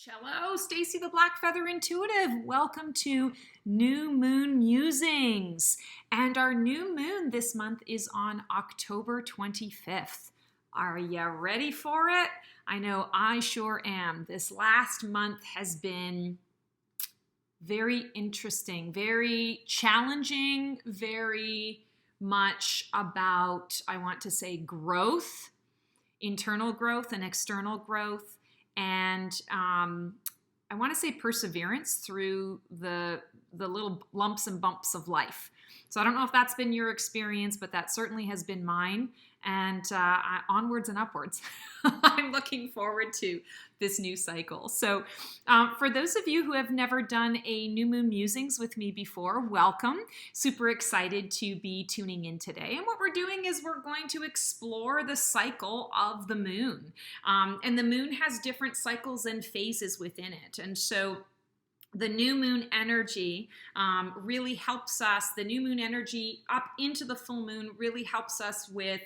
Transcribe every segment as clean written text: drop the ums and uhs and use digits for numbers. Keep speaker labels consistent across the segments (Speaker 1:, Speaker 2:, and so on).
Speaker 1: Hello, Stacy the Black Feather Intuitive. Welcome to New Moon Musings. And our new moon this month is on October 25th. Are you ready for it? I know I sure am. This last month has been very interesting, very challenging, very much about, I want to say, growth, internal growth and external growth. And I want to say perseverance through the little lumps and bumps of life. So I don't know if that's been your experience, but that certainly has been mine. And onwards and upwards. I'm looking forward to this new cycle. So for those of you who have never done a New Moon Musings with me before, welcome. Super excited to be tuning in today. And what we're doing is we're going to explore the cycle of the moon. And the moon has different cycles and phases within it. And so the new moon energy really helps us. The new moon energy up into the full moon really helps us with,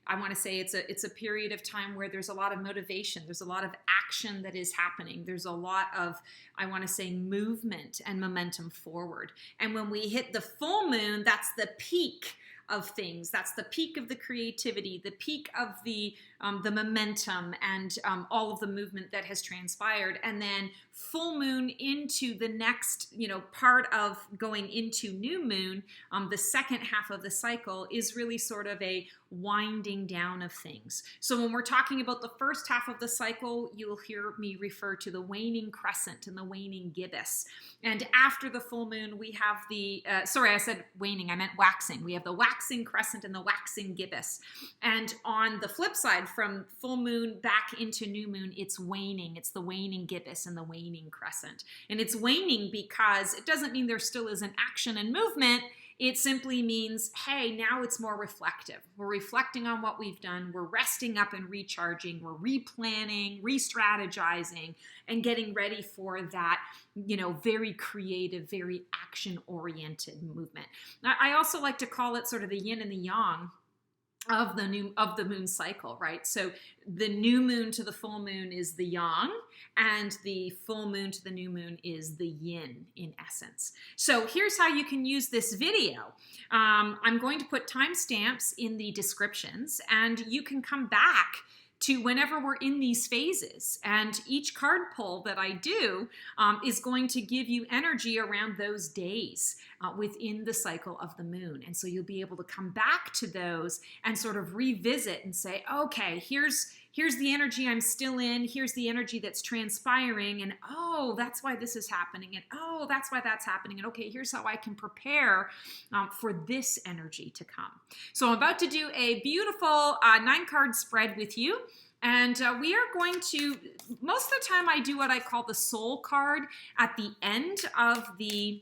Speaker 1: I want to say it's a period of time where there's a lot of motivation. There's a lot of action that is happening. There's a lot of, I want to say, movement and momentum forward. And when we hit the full moon, that's the peak of things. That's the peak of the creativity, the peak of the momentum and all of the movement that has transpired. And then full moon into the next, part of going into new moon, the second half of the cycle is really sort of a winding down of things. So when we're talking about the first half of the cycle, you'll hear me refer to the waning crescent and the waning gibbous. And after the full moon, we have the, sorry, I said waning, I meant waxing. We have the waxing crescent and the waxing gibbous. And on the flip side, from full moon back into new moon, it's waning. It's the waning gibbous and the waning crescent. And it's waning because it doesn't mean there still isn't action and movement. It simply means, hey, now it's more reflective. We're reflecting on what we've done. We're resting up and recharging. We're replanning, re-strategizing, and getting ready for that, very creative, very action-oriented movement. I also like to call it sort of the yin and the yang of the moon cycle, right? So the new moon to the full moon is the yang, and the full moon to the new moon is the yin in essence. So here's how you can use this video. I'm going to put timestamps in the descriptions, and you can come back to whenever we're in these phases. And each card pull that I do is going to give you energy around those days within the cycle of the moon. And so you'll be able to come back to those and sort of revisit and say, okay, here's the energy I'm still in, here's the energy that's transpiring, and oh, that's why this is happening, and oh, that's why that's happening, and okay, here's how I can prepare for this energy to come. So I'm about to do a beautiful 9-card spread with you. And we are going to, most of the time I do what I call the soul card at the end of the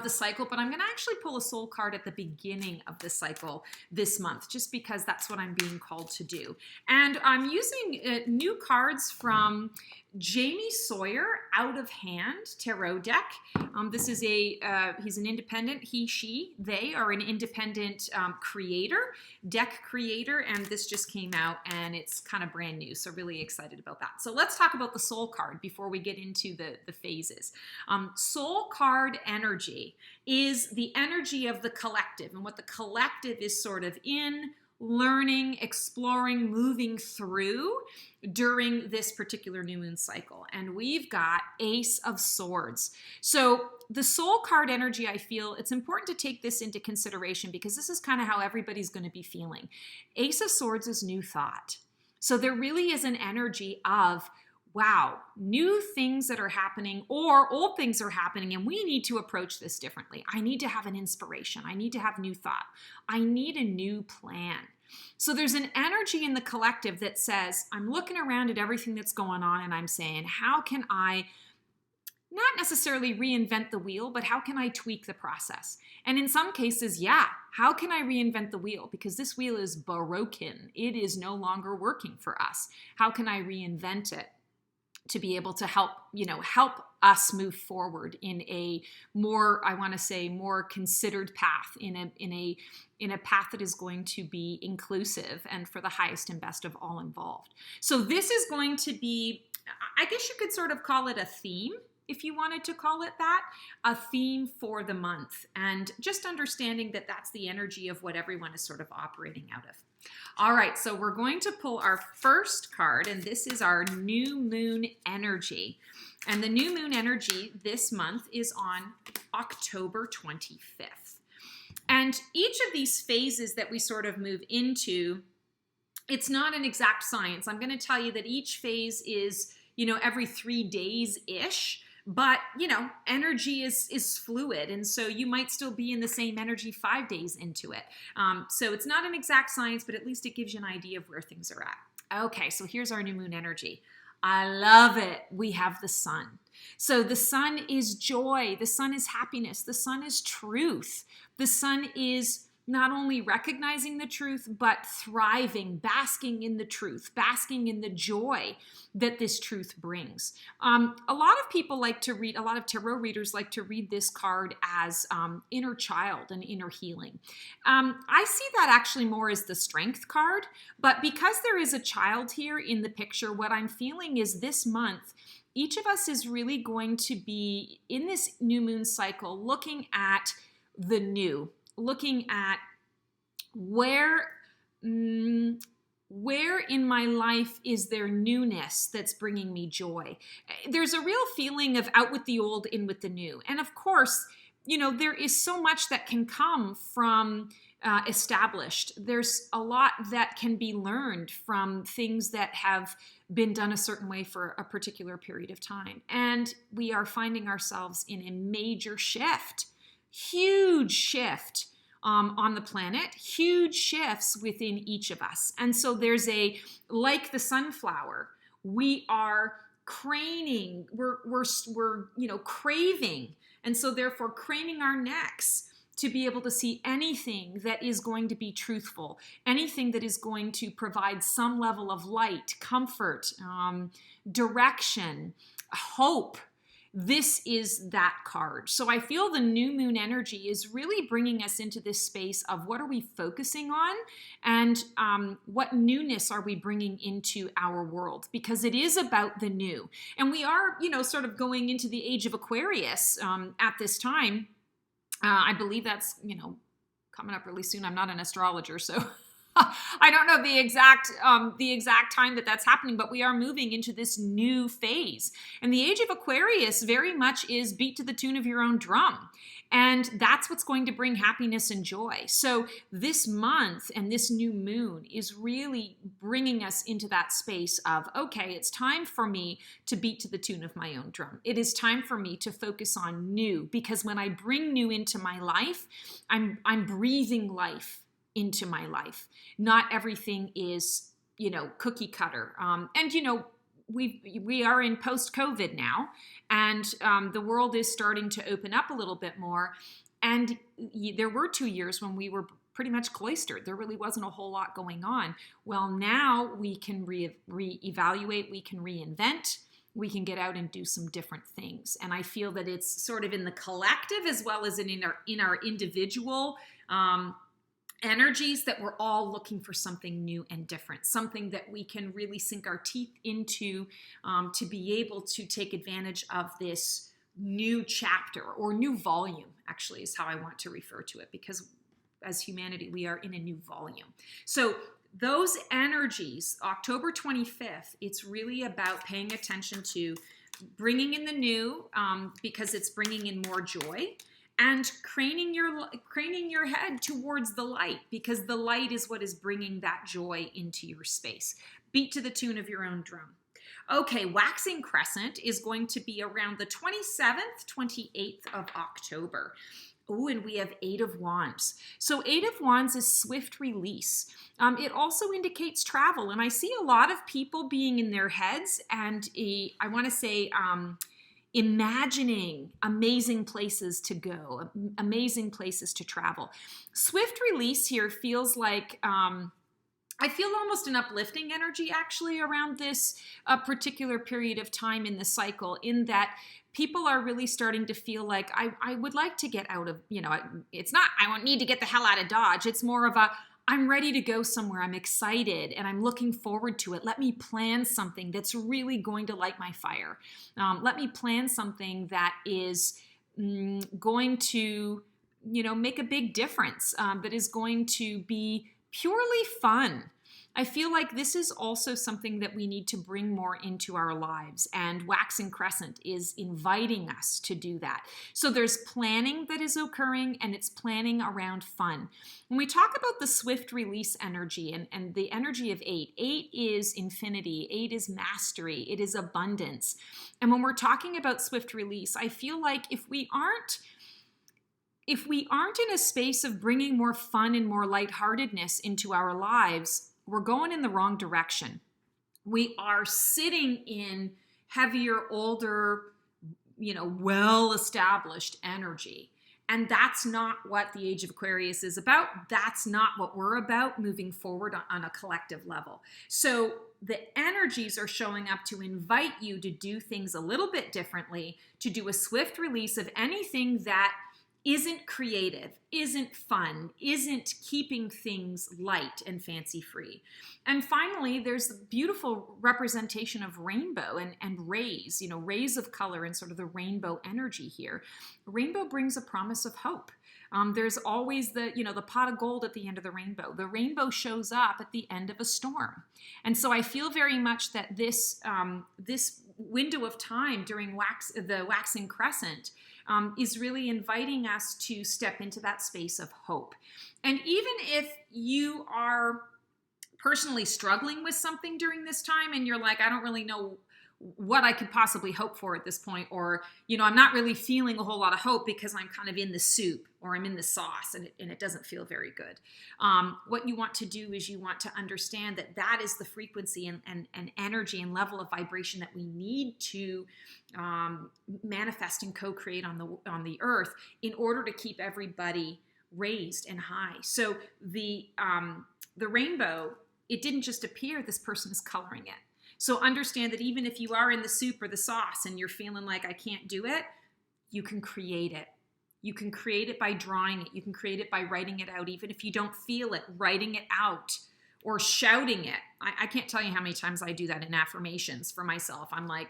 Speaker 1: cycle, but I'm going to actually pull a soul card at the beginning of the cycle this month, just because that's what I'm being called to do. And I'm using new cards from Jamie Sawyer Out of Hand Tarot Deck. This is he's an independent, they are an independent deck creator, and this just came out and it's kind of brand new, so really excited about that. So let's talk about the soul card before we get into the phases. Soul card energy is the energy of the collective, and what the collective is sort of in, learning, exploring, moving through during this particular new moon cycle. And we've got Ace of Swords. So the soul card energy, I feel it's important to take this into consideration because this is kind of how everybody's going to be feeling. Ace of Swords is new thought. So there really is an energy of, wow, new things that are happening or old things are happening, and we need to approach this differently. I need to have an inspiration. I need to have new thought. I need a new plan. So there's an energy in the collective that says, I'm looking around at everything that's going on and I'm saying, how can I not necessarily reinvent the wheel, but how can I tweak the process? And in some cases, how can I reinvent the wheel? Because this wheel is broken. It is no longer working for us. How can I reinvent it to be able to help us move forward in a more, I want to say, more considered path, in a path that is going to be inclusive and for the highest and best of all involved. So this is going to be, I guess you could sort of call it a theme, if you wanted to call it that, a theme for the month, and just understanding that that's the energy of what everyone is sort of operating out of. All right, so we're going to pull our first card, and this is our new moon energy. And the new moon energy this month is on October 25th. And each of these phases that we sort of move into, it's not an exact science. I'm going to tell you that each phase is, every 3 days-ish. But, energy is fluid. And so you might still be in the same energy 5 days into it. So it's not an exact science, but at least it gives you an idea of where things are at. Okay, so here's our new moon energy. I love it. We have the sun. So the sun is joy. The sun is happiness. The sun is truth. The sun is not only recognizing the truth, but thriving, basking in the truth, basking in the joy that this truth brings. A lot of people like to read, a lot of tarot readers like to read this card as inner child and inner healing. I see that actually more as the strength card, but because there is a child here in the picture, what I'm feeling is this month, each of us is really going to be in this new moon cycle looking at the new, looking at where in my life is there newness that's bringing me joy. There's a real feeling of out with the old, in with the new. And of course, there is so much that can come from established. There's a lot that can be learned from things that have been done a certain way for a particular period of time. And we are finding ourselves in a major shift, huge shift on the planet, huge shifts within each of us. And so there's like the sunflower, we are craning, we're craving. And so therefore craning our necks to be able to see anything that is going to be truthful, anything that is going to provide some level of light, comfort, direction, hope. This is that card. So I feel the new moon energy is really bringing us into this space of what are we focusing on, and what newness are we bringing into our world, because it is about the new. And we are, sort of going into the age of Aquarius at this time. I believe that's, coming up really soon. I'm not an astrologer, so I don't know the exact time that that's happening, but we are moving into this new phase. And the age of Aquarius very much is beat to the tune of your own drum. And that's what's going to bring happiness and joy. So this month and this new moon is really bringing us into that space of, okay, it's time for me to beat to the tune of my own drum. It is time for me to focus on new, because when I bring new into my life, I'm breathing life into my life. Not everything is, cookie cutter. We are in post-COVID now, and the world is starting to open up a little bit more. And there were 2 years when we were pretty much cloistered. There really wasn't a whole lot going on. Well, now we can reevaluate, we can reinvent, we can get out and do some different things. And I feel that it's sort of in the collective as well as in our individual energies that we're all looking for something new and different, something that we can really sink our teeth into to be able to take advantage of this new chapter, or new volume, actually, is how I want to refer to it, because as humanity, we are in a new volume. So those energies, October 25th, it's really about paying attention to bringing in the new, because it's bringing in more joy, and craning your head towards the light, because the light is what is bringing that joy into your space. Beat to the tune of your own drum. Okay, Waning Crescent is going to be around the 27th, 28th of October. Oh, and we have Eight of Wands. So Eight of Wands is swift release. It also indicates travel, and I see a lot of people being in their heads, and I want to say imagining amazing places to go, amazing places to travel. Swift release here feels like, I feel almost an uplifting energy actually around this particular period of time in the cycle, in that people are really starting to feel like, I would like to get out of, it's not, I won't need to get the hell out of Dodge. It's more of I'm ready to go somewhere. I'm excited and I'm looking forward to it. Let me plan something that's really going to light my fire. Let me plan something that is going to, make a big difference, that is going to be purely fun. I feel like this is also something that we need to bring more into our lives, and Waning Crescent is inviting us to do that. So there's planning that is occurring, and it's planning around fun. When we talk about the swift release energy and the energy of 8 is infinity, 8 is mastery, it is abundance. And when we're talking about swift release, I feel like if we aren't in a space of bringing more fun and more lightheartedness into our lives, we're going in the wrong direction. We are sitting in heavier, older, well-established energy. And that's not what the Age of Aquarius is about. That's not what we're about moving forward on a collective level. So the energies are showing up to invite you to do things a little bit differently, to do a swift release of anything that isn't creative, isn't fun, isn't keeping things light and fancy free. And finally, there's the beautiful representation of rainbow and rays, rays of color and sort of the rainbow energy here. Rainbow brings a promise of hope. There's always the pot of gold at the end of the rainbow. The rainbow shows up at the end of a storm. And so I feel very much that this window of time during the Waning Crescent is really inviting us to step into that space of hope. And even if you are personally struggling with something during this time and you're like, I don't really know what I could possibly hope for at this point, or, I'm not really feeling a whole lot of hope because I'm kind of in the soup or I'm in the sauce and it doesn't feel very good. What you want to do is you want to understand that is the frequency and energy and level of vibration that we need to manifest and co-create on the earth in order to keep everybody raised and high. So the rainbow, it didn't just appear, this person is coloring it. So understand that even if you are in the soup or the sauce and you're feeling like I can't do it, you can create it. You can create it by drawing it. You can create it by writing it out. Even if you don't feel it, writing it out or shouting it. I can't tell you how many times I do that in affirmations for myself. I'm like,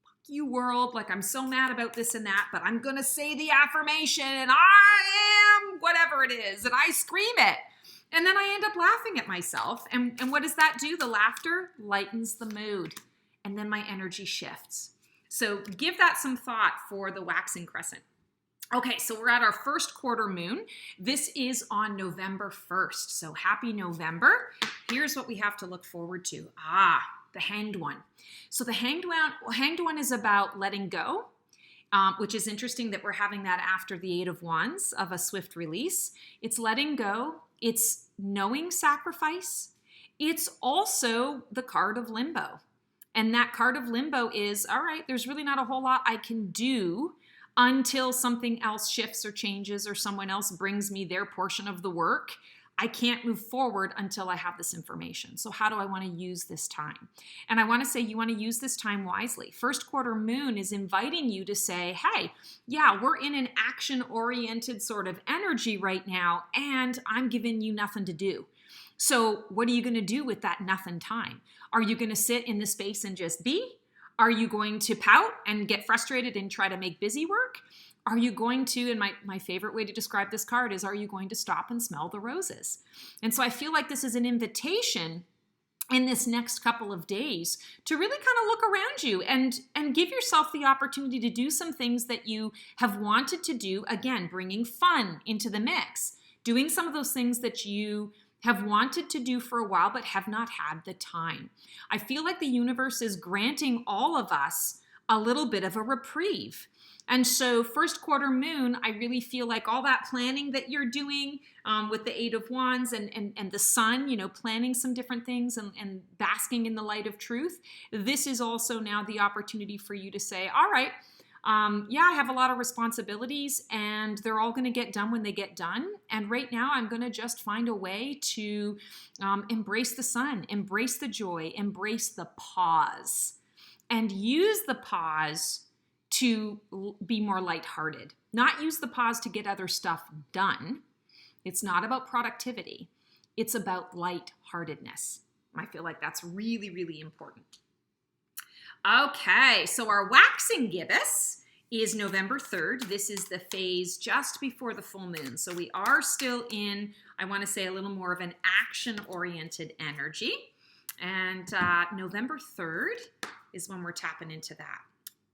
Speaker 1: fuck you world, like I'm so mad about this and that, but I'm going to say the affirmation and I am whatever it is, and I scream it. And then I end up laughing at myself. And what does that do? The laughter lightens the mood. And then my energy shifts. So give that some thought for the Waning Crescent. Okay, so we're at our first quarter moon. This is on November 1st. So happy November. Here's what we have to look forward to. The Hanged One. So the Hanged One is about letting go. Which is interesting that we're having that after the 8 of Wands of a swift release. It's letting go. It's knowing sacrifice. It's also the card of limbo. And that card of limbo is, all right, there's really not a whole lot I can do until something else shifts or changes or someone else brings me their portion of the work. I can't move forward until I have this information. So how do I want to use this time? And I want to say you want to use this time wisely. First quarter moon is inviting you to say, hey, yeah, we're in an action-oriented sort of energy right now, and I'm giving you nothing to do. So what are you going to do with that nothing time? Are you going to sit in the space and just be? Are you going to pout and get frustrated and try to make busy work? Are you going to, and my favorite way to describe this card is, are you going to stop and smell the roses? And so I feel like this is an invitation in this next couple of days to really kind of look around you and give yourself the opportunity to do some things that you have wanted to do. Again, bringing fun into the mix, doing some of those things that you have wanted to do for a while but have not had the time. I feel like the universe is granting all of us a little bit of a reprieve. And so first quarter moon, I really feel like all that planning that you're doing with the 8 of Wands and the sun, planning some different things and basking in the light of truth. This is also now the opportunity for you to say, all right, I have a lot of responsibilities and they're all going to get done when they get done. And right now I'm going to just find a way to embrace the sun, embrace the joy, embrace the pause, and use the pause to be more lighthearted. Not use the pause to get other stuff done. It's not about productivity. It's about lightheartedness. I feel like that's really, really important. Okay, so our waxing gibbous is November 3rd. This is the phase just before the full moon. So we are still in, I want to say, a little more of an action-oriented energy. And November 3rd is when we're tapping into that.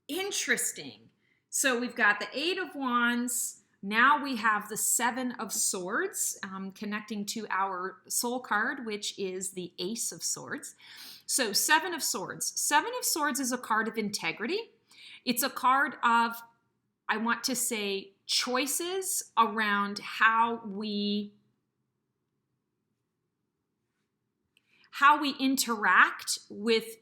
Speaker 1: Interesting. So we've got the 8 of Wands. Now we have the 7 of Swords connecting to our soul card, which is the Ace of Swords. So 7 of Swords. 7 of Swords is a card of integrity. It's a card of, I want to say, choices around how we interact with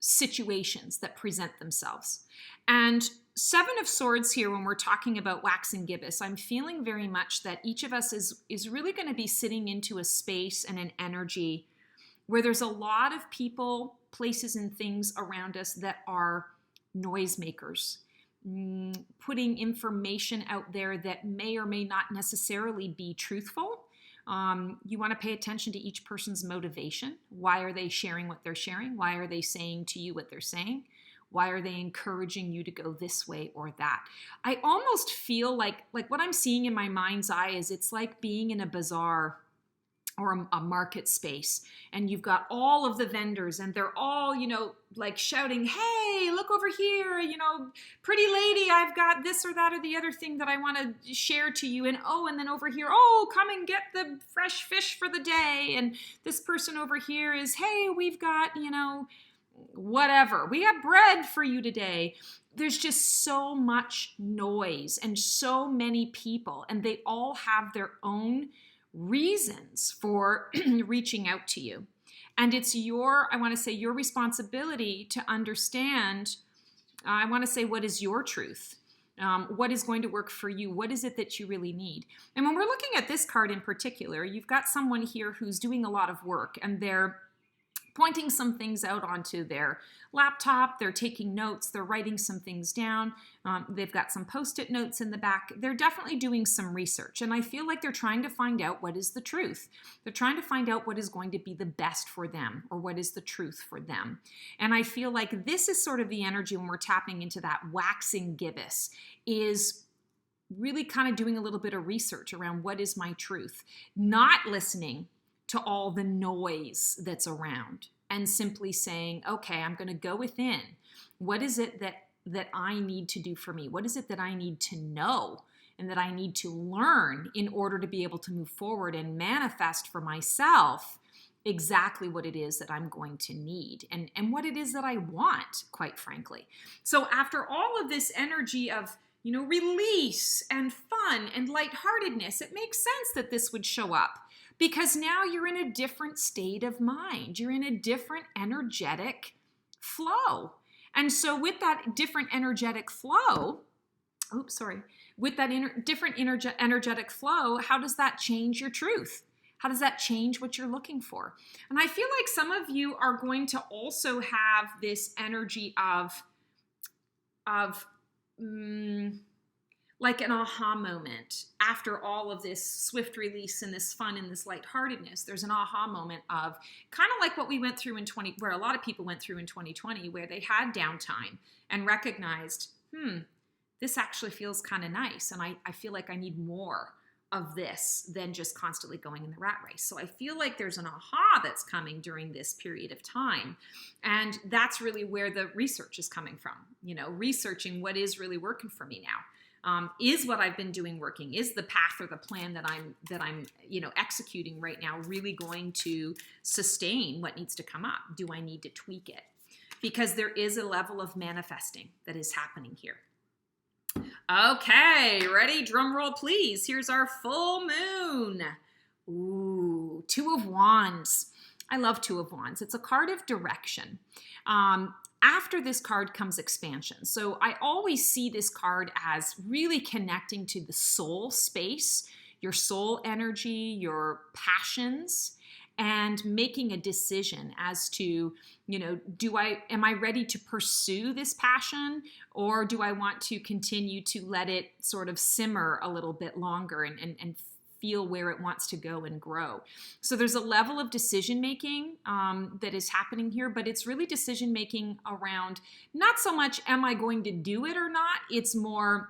Speaker 1: situations that present themselves. And 7 of Swords here, when we're talking about waxing gibbous, I'm feeling very much that each of us is really going to be sitting into a space and an energy where there's a lot of people, places, and things around us that are noisemakers, putting information out there that may or may not necessarily be truthful. You want to pay attention to each person's motivation. Why are they sharing what they're sharing? Why are they saying to you what they're saying? Why are they encouraging you to go this way or that? I almost feel like what I'm seeing in my mind's eye is it's like being in a bazaar or a market space, and you've got all of the vendors, and they're all, like shouting, hey, look over here, pretty lady, I've got this or that or the other thing that I want to share to you, and then over here, come and get the fresh fish for the day, and this person over here is, hey, we've got, whatever, we got bread for you today. There's just so much noise and so many people, and they all have their own reasons for reaching out to you. And it's your responsibility to understand, what is your truth? What is going to work for you? What is it that you really need? And when we're looking at this card in particular, you've got someone here who's doing a lot of work, and they're pointing some things out onto their laptop. They're taking notes. They're writing some things down. They've got some Post-it notes in the back. They're definitely doing some research. And I feel like they're trying to find out what is the truth. They're trying to find out what is going to be the best for them, or what is the truth for them. And I feel like this is sort of the energy when we're tapping into that waxing gibbous, is really kind of doing a little bit of research around what is my truth, not listening to all the noise that's around, and simply saying, okay, I'm going to go within. What is it that I need to do for me? What is it that I need to know and that I need to learn in order to be able to move forward and manifest for myself exactly what it is that I'm going to need, and what it is that I want, quite frankly. So after all of this energy of release and fun and lightheartedness, it makes sense that this would show up. Because now you're in a different state of mind. You're in a different energetic flow. And so with that different energetic flow, different energetic flow, how does that change your truth? How does that change what you're looking for? And I feel like some of you are going to also have this energy of like an aha moment after all of this swift release and this fun and this lightheartedness. There's an aha moment of kind of like what we went through where a lot of people went through in 2020, where they had downtime and recognized, this actually feels kind of nice. And I feel like I need more of this than just constantly going in the rat race. So I feel like there's an aha that's coming during this period of time. And that's really where the research is coming from, researching what is really working for me now. Is what I've been doing working? Is the path or the plan that I'm executing right now really going to sustain what needs to come up? Do I need to tweak it? Because there is a level of manifesting that is happening here. Okay, ready? Drum roll, please. Here's our full moon. Ooh, 2 of Wands. I love 2 of Wands. It's a card of direction. After this card comes expansion. So I always see this card as really connecting to the soul space, your soul energy, your passions, and making a decision as to, am I ready to pursue this passion, or do I want to continue to let it sort of simmer a little bit longer and feel where it wants to go and grow. So there's a level of decision making that is happening here, but it's really decision making around not so much am I going to do it or not, it's more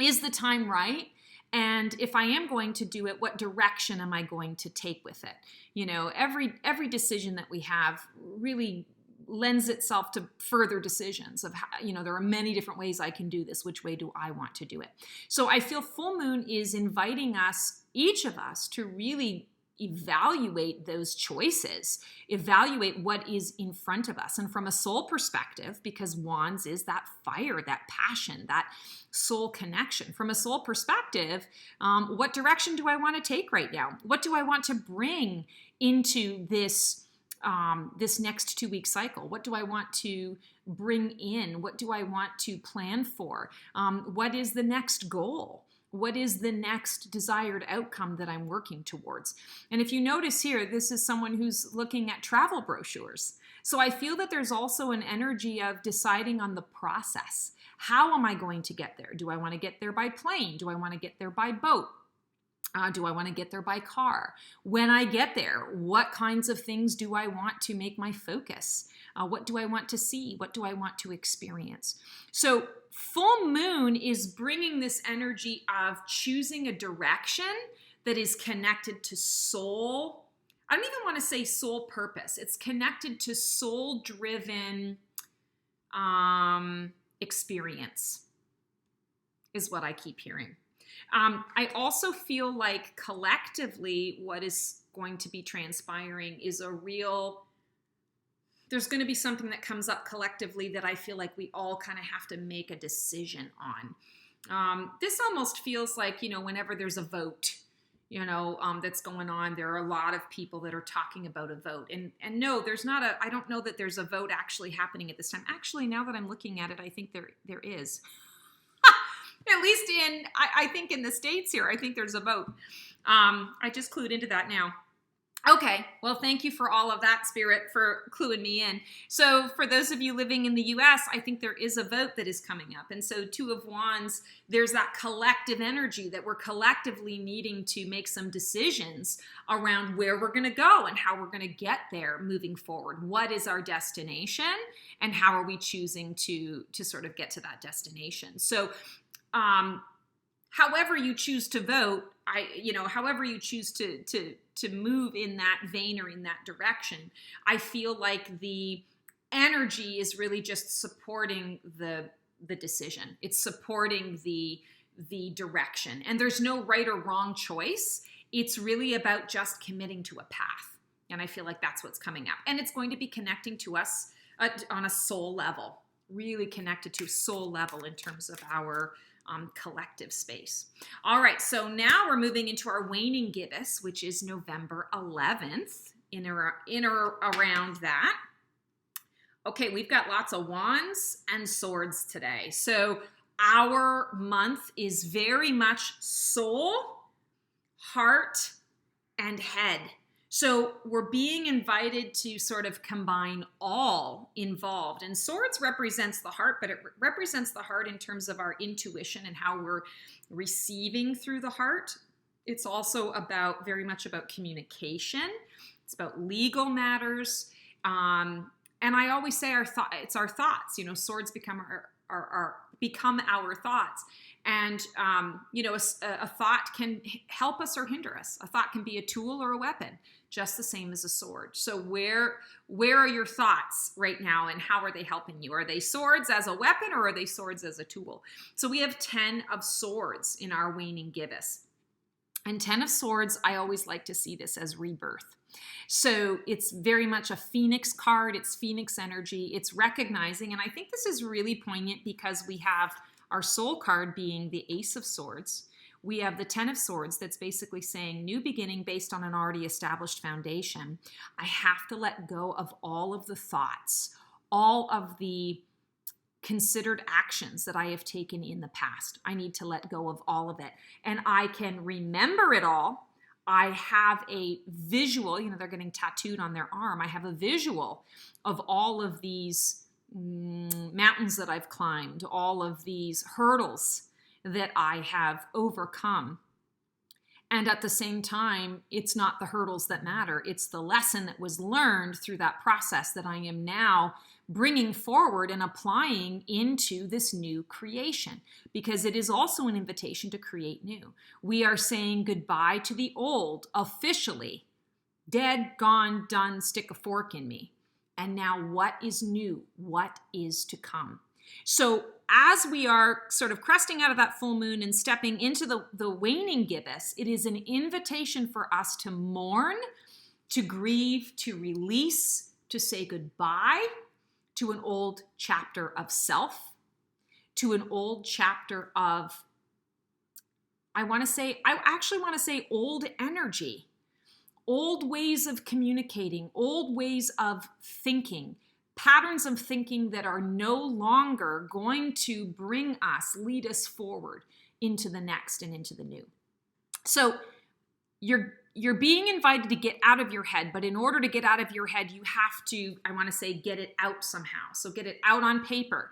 Speaker 1: is the time right? And if I am going to do it, what direction am I going to take with it? You know, every decision that we have really lends itself to further decisions of how, you know, there are many different ways I can do this. Which way do I want to do it? So I feel full moon is inviting us, each of us, to really evaluate those choices, evaluate what is in front of us. And from a soul perspective, because wands is that fire, that passion, that soul connection. From a soul perspective, what direction do I want to take right now? What do I want to bring into this next 2-week cycle? What do I want to bring in? What do I want to plan for? What is the next goal? What is the next desired outcome that I'm working towards? And if you notice here, this is someone who's looking at travel brochures. So I feel that there's also an energy of deciding on the process. How am I going to get there? Do I want to get there by plane? Do I want to get there by boat? Do I want to get there by car? When I get there, what kinds of things do I want to make my focus? What do I want to see? What do I want to experience? So full moon is bringing this energy of choosing a direction that is connected to soul. I don't even want to say soul purpose. It's connected to soul-driven experience is what I keep hearing. I also feel like collectively what is going to be transpiring is there's going to be something that comes up collectively that I feel like we all kind of have to make a decision on. This almost feels like, you know, whenever there's a vote, you know, that's going on, there are a lot of people that are talking about a vote. And no, I don't know that there's a vote actually happening at this time. Actually, now that I'm looking at it, I think there is. At least I think in the States here, I think there's a vote. I just clued into that now. Okay, well, thank you for all of that, Spirit, for cluing me in. So for those of you living in the U.S., I think there is a vote that is coming up. And so 2 of Wands, there's that collective energy that we're collectively needing to make some decisions around where we're going to go and how we're going to get there moving forward. What is our destination and how are we choosing to sort of get to that destination? So however you choose to vote, however you choose to move in that vein or in that direction, I feel like the energy is really just supporting the decision. It's supporting the direction. And there's no right or wrong choice. It's really about just committing to a path. And I feel like that's what's coming up. And it's going to be connecting to us on a soul level, really connected to soul level in terms of our collective space. All right, so now we're moving into our Waning Gibbous, which is November 11th, in or around that. Okay, we've got lots of wands and swords today. So our month is very much soul, heart, and head. So we're being invited to sort of combine all involved. And swords represents the heart, but it represents the heart in terms of our intuition and how we're receiving through the heart. It's also very much about communication. It's about legal matters. And I always say it's our thoughts. You know, swords become our thoughts. And, a thought can help us or hinder us. A thought can be a tool or a weapon, just the same as a sword. So where are your thoughts right now and how are they helping you? Are they swords as a weapon or are they swords as a tool? So we have 10 of swords in our Waning Gibbous. And 10 of swords, I always like to see this as rebirth. So it's very much a phoenix card. It's phoenix energy. It's recognizing, and I think this is really poignant because we have our soul card being the Ace of Swords. We have the 10 of Swords that's basically saying new beginning based on an already established foundation. I have to let go of all of the thoughts, all of the considered actions that I have taken in the past. I need to let go of all of it. And I can remember it all. I have a visual, they're getting tattooed on their arm. I have a visual of all of these mountains that I've climbed, all of these hurdles that I have overcome. And at the same time, it's not the hurdles that matter. It's the lesson that was learned through that process that I am now bringing forward and applying into this new creation, because it is also an invitation to create new. We are saying goodbye to the old, officially. Dead, gone, done, stick a fork in me. And now what is new? What is to come? So as we are sort of cresting out of that full moon and stepping into the waning gibbous, it is an invitation for us to mourn, to grieve, to release, to say goodbye to an old chapter of self, to an old chapter of, I actually want to say old energy, old ways of communicating, old ways of thinking, patterns of thinking that are no longer going to lead us forward into the next and into the new. So you're being invited to get out of your head, but in order to get out of your head, you have to, I want to say, get it out somehow. So get it out on paper,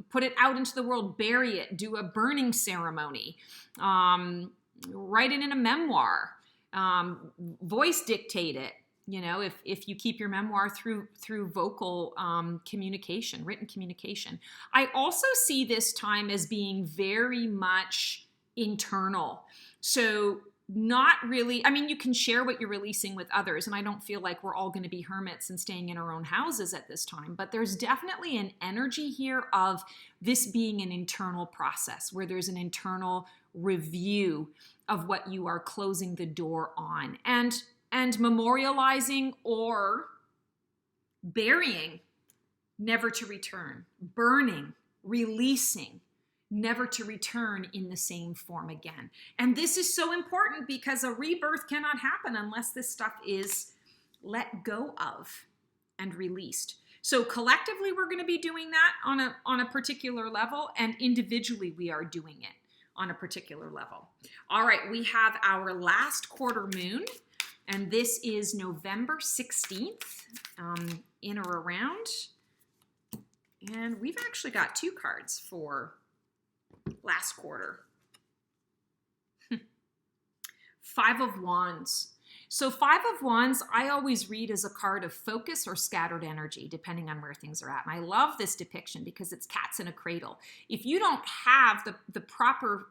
Speaker 1: put it out into the world, bury it, do a burning ceremony, write it in a memoir, voice dictate it. You know, if you keep your memoir through vocal communication, written communication. I also see this time as being very much internal. So not really, I mean, you can share what you're releasing with others, and I don't feel like we're all going to be hermits and staying in our own houses at this time, but there's definitely an energy here of this being an internal process where there's an internal review of what you are closing the door on and memorializing or burying, never to return, burning, releasing, never to return in the same form again. And this is so important because a rebirth cannot happen unless this stuff is let go of and released. So collectively, we're going to be doing that on a particular level, and individually, we are doing it on a particular level. All right, we have our last quarter moon, and this is November 16th, in or around. And we've actually got two cards for last quarter. Five of Wands. So Five of Wands, I always read as a card of focus or scattered energy, depending on where things are at. And I love this depiction because it's cats in a cradle. If you don't have the proper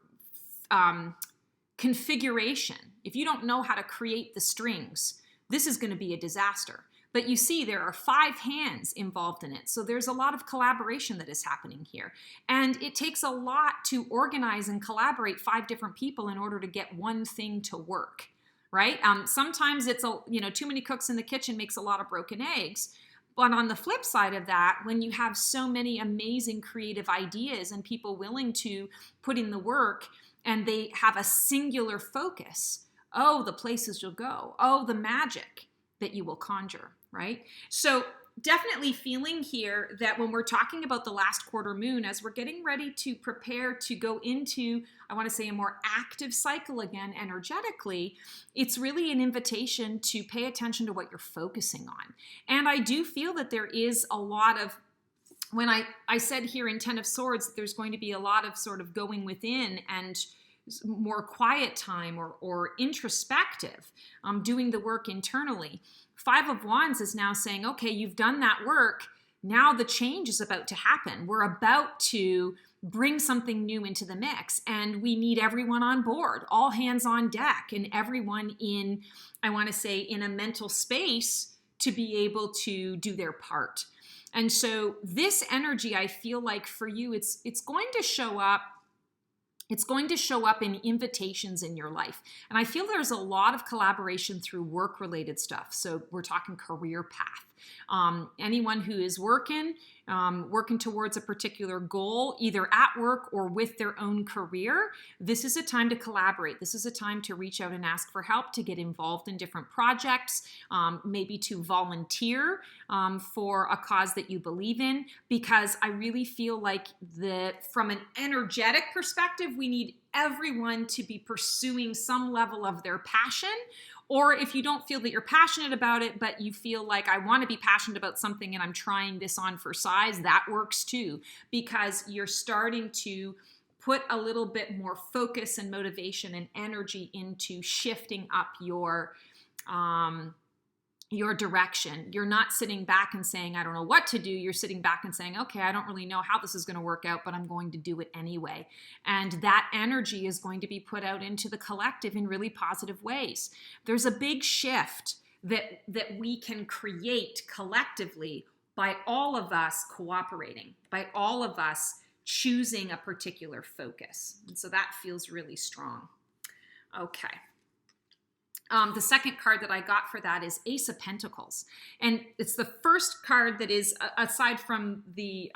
Speaker 1: configuration, if you don't know how to create the strings, this is going to be a disaster. But you see, there are 5 hands involved in it. So there's a lot of collaboration that is happening here. And it takes a lot to organize and collaborate 5 different people in order to get one thing to work, right? Sometimes it's, too many cooks in the kitchen makes a lot of broken eggs. But on the flip side of that, when you have so many amazing creative ideas and people willing to put in the work and they have a singular focus, oh, the places you'll go, oh, the magic that you will conjure, right? So definitely feeling here that when we're talking about the last quarter moon, as we're getting ready to prepare to go into, I want to say, a more active cycle again energetically, it's really an invitation to pay attention to what you're focusing on. And I do feel that there is a lot of, when I said here in Ten of Swords, that there's going to be a lot of sort of going within and more quiet time or introspective, doing the work internally. Five of Wands is now saying, okay, you've done that work. Now the change is about to happen. We're about to bring something new into the mix, and we need everyone on board, all hands on deck, and everyone in, I want to say, in a mental space to be able to do their part. And so this energy, I feel like for you, it's going to show up. It's going to show up in invitations in your life. And I feel there's a lot of collaboration through work-related stuff. So we're talking career path. Anyone who is working towards a particular goal, either at work or with their own career, this is a time to collaborate. This is a time to reach out and ask for help, to get involved in different projects, maybe to volunteer for a cause that you believe in, because I really feel like from an energetic perspective, we need everyone to be pursuing some level of their passion. Or if you don't feel that you're passionate about it, but you feel like, I want to be passionate about something and I'm trying this on for size, that works too, because you're starting to put a little bit more focus and motivation and energy into shifting up your direction. You're not sitting back and saying, I don't know what to do. You're sitting back and saying, okay, I don't really know how this is going to work out, but I'm going to do it anyway. And that energy is going to be put out into the collective in really positive ways. There's a big shift that we can create collectively by all of us cooperating, by all of us choosing a particular focus. And so that feels really strong. Okay. The second card that I got for that is Ace of Pentacles. And it's the first card that is, aside from the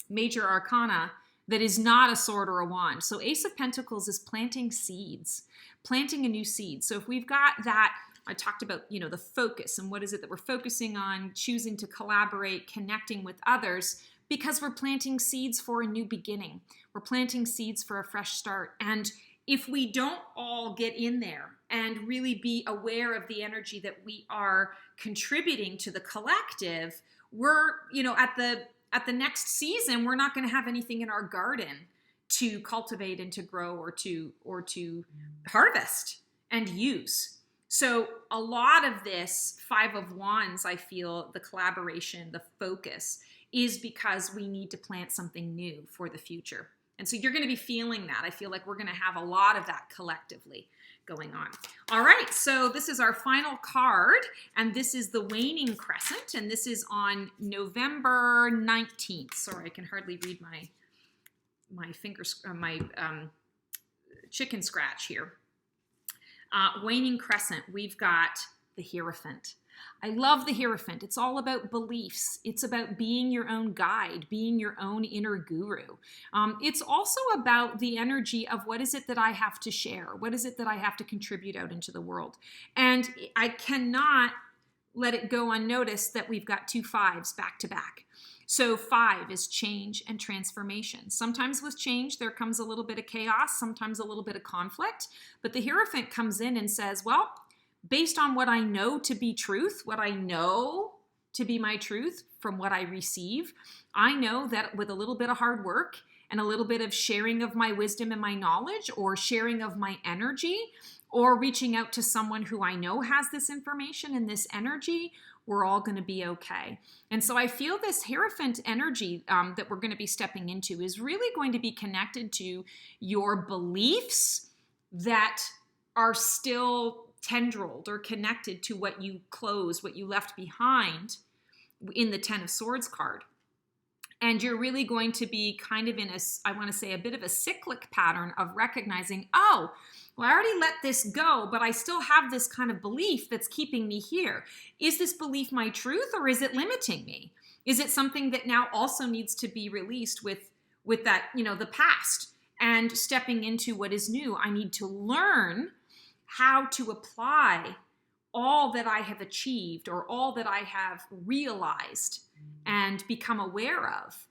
Speaker 1: major arcana, that is not a sword or a wand. So Ace of Pentacles is planting seeds, planting a new seed. So if we've got that, I talked about, the focus and what is it that we're focusing on, choosing to collaborate, connecting with others, because we're planting seeds for a new beginning. We're planting seeds for a fresh start. And if we don't all get in there and really be aware of the energy that we are contributing to the collective, we're, at the next season, we're not going to have anything in our garden to cultivate and to grow or to harvest and use. So a lot of this Five of Wands, I feel, the collaboration, the focus, is because we need to plant something new for the future. And so you're going to be feeling that. I feel like we're going to have a lot of that collectively going on. All right, so this is our final card, and this is the Waning Crescent, and this is on November 19th. Sorry, I can hardly read my fingers, my chicken scratch here. Waning Crescent, we've got the Hierophant. I love the Hierophant. It's all about beliefs. It's about being your own guide, being your own inner guru. It's also about the energy of what is it that I have to share? What is it that I have to contribute out into the world? And I cannot let it go unnoticed that we've got two fives back to back. So 5 is change and transformation. Sometimes with change, there comes a little bit of chaos, sometimes a little bit of conflict. But the Hierophant comes in and says, well, based on what I know to be truth, what I know to be my truth from what I receive, I know that with a little bit of hard work and a little bit of sharing of my wisdom and my knowledge, or sharing of my energy, or reaching out to someone who I know has this information and this energy, we're all going to be okay. And so I feel this Hierophant energy that we're going to be stepping into is really going to be connected to your beliefs that are still tendrilled or connected to what you closed, what you left behind in the Ten of Swords card. And you're really going to be kind of in I want to say, a bit of a cyclic pattern of recognizing, oh, well, I already let this go, but I still have this kind of belief that's keeping me here. Is this belief my truth, or is it limiting me? Is it something that now also needs to be released with that, the past, and stepping into what is new? I need to learn how to apply all that I have achieved or all that I have realized and become aware of.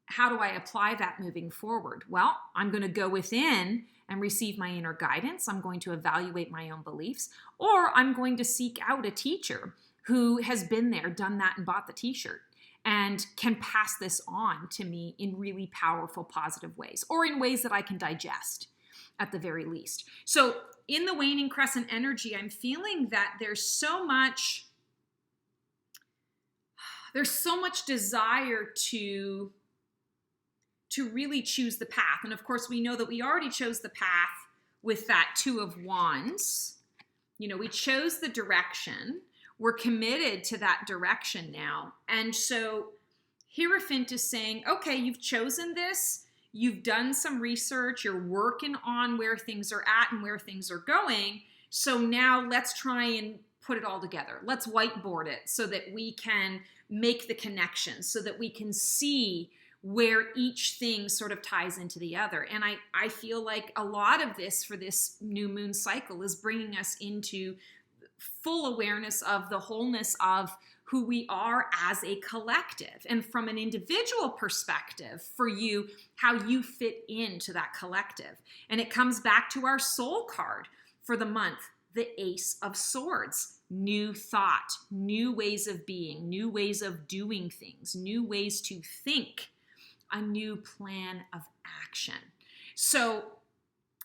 Speaker 1: How do I apply that moving forward? Well, I'm going to go within and receive my inner guidance. I'm going to evaluate my own beliefs, or I'm going to seek out a teacher who has been there, done that, and bought the t-shirt, and can pass this on to me in really powerful, positive ways, or in ways that I can digest at the very least. So in the Waning Crescent energy, I'm feeling that there's so much desire to really choose the path. And of course, we know that we already chose the path with that Two of Wands. We chose the direction. We're committed to that direction now. And so Hierophant is saying, okay, you've chosen this. You've done some research. You're working on where things are at and where things are going. So now let's try and put it all together. Let's whiteboard it so that we can make the connections, so that we can see where each thing sort of ties into the other. And I feel like a lot of this for this new moon cycle is bringing us into full awareness of the wholeness of who we are as a collective. And from an individual perspective, for you, how you fit into that collective. And it comes back to our soul card for the month, the Ace of Swords. New thought, new ways of being, new ways of doing things, new ways to think, a new plan of action. So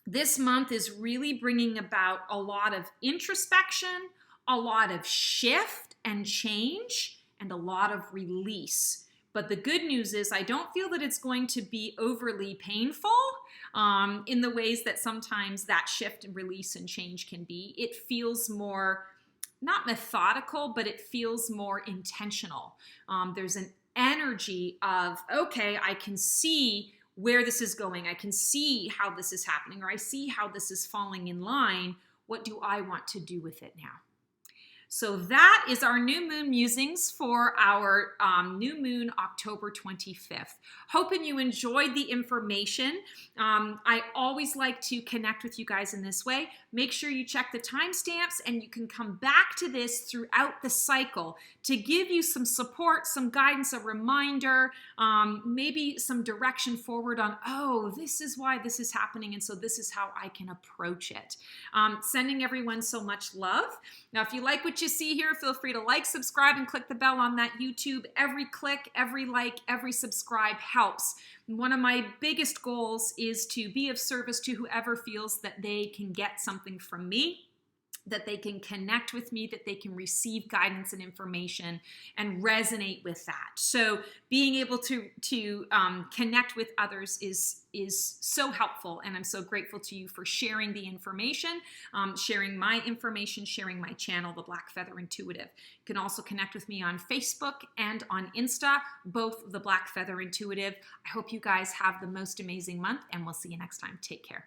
Speaker 1: this month is really bringing about a lot of introspection, a lot of shift and change, and a lot of release. But the good news is I don't feel that it's going to be overly painful in the ways that sometimes that shift and release and change can be. It feels more, not methodical, but it feels more intentional. There's an energy of, okay, I can see where this is going. I can see how this is happening, or I see how this is falling in line. What do I want to do with it now? So that is our new moon musings for our new moon, October 25th. Hoping you enjoyed the information. I always like to connect with you guys in this way. Make sure you check the timestamps, and you can come back to this throughout the cycle to give you some support, some guidance, a reminder, maybe some direction forward on, oh, this is why this is happening, and so this is how I can approach it. Sending everyone so much love. Now, if you like what you see here, feel free to like, subscribe, and click the bell on that YouTube. Every click, every like, every subscribe helps. One of my biggest goals is to be of service to whoever feels that they can get something from me, that they can connect with me, that they can receive guidance and information and resonate with that. So being able to connect with others is so helpful, and I'm so grateful to you for sharing the information, sharing my information, sharing my channel, The Black Feather Intuitive. You can also connect with me on Facebook and on Insta, both The Black Feather Intuitive. I hope you guys have the most amazing month, and we'll see you next time. Take care.